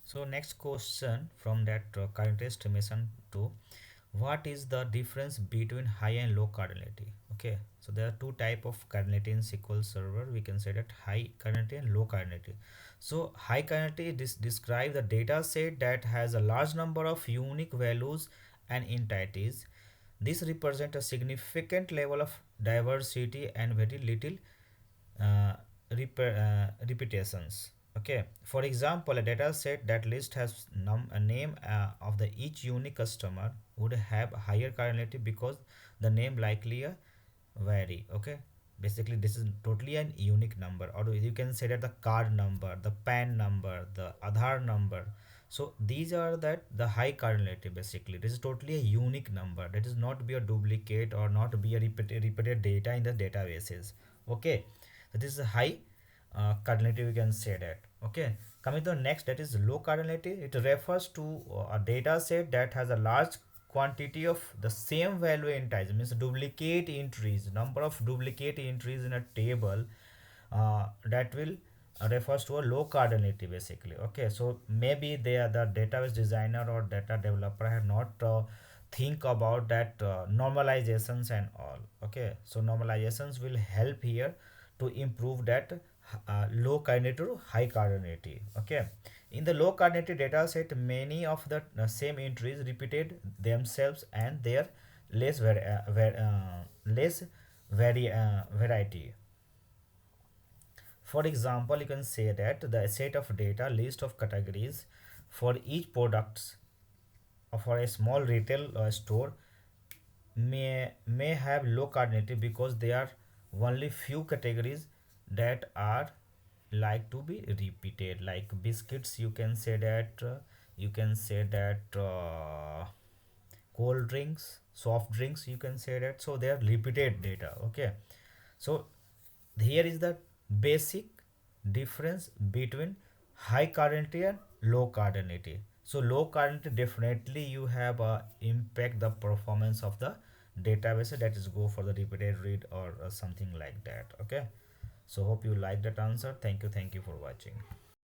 So next question from that current estimation to, what is the difference between high and low cardinality? Okay, so there are two type of cardinality in SQL Server. We can say that high cardinality and low cardinality. So high cardinality describe the data set that has a large number of unique values and entities. This represent a significant level of diversity and very little uh, repetitions. Okay, for example, a data set that list has a name of the each unique customer would have higher cardinality because the name likely vary. Okay, basically this is totally an unique number, or you can say that the card number, the pan number, the Aadhaar number. So these are that the high cardinality. Basically this is totally a unique number that is not be a duplicate or not be a repeated data in the databases. Okay, so this is a high cardinality, we can say that. Okay, coming to the next, that is low cardinality. It refers to a data set that has a large quantity of the same value entries, means duplicate entries, number of duplicate entries in a table. That will refers to a low cardinality basically. Okay, so maybe they are the database designer or data developer have not think about that normalizations and all. Okay, so normalizations will help here to improve that low cardinality to high cardinality. Okay, in the low cardinality data set, many of the same entries repeated themselves and there less less variety. For example, you can say that the set of data list of categories for each products for a small retail store may have low cardinality because there are only few categories that are like to be repeated, like biscuits. You can say that cold drinks, soft drinks, you can say that. So they are repeated data. Okay, so here is the basic difference between high cardinality and low cardinality. So low cardinality, definitely you have impact the performance of the database, that is go for the repeated read or something like that. Okay, so hope you like that answer. Thank you for watching.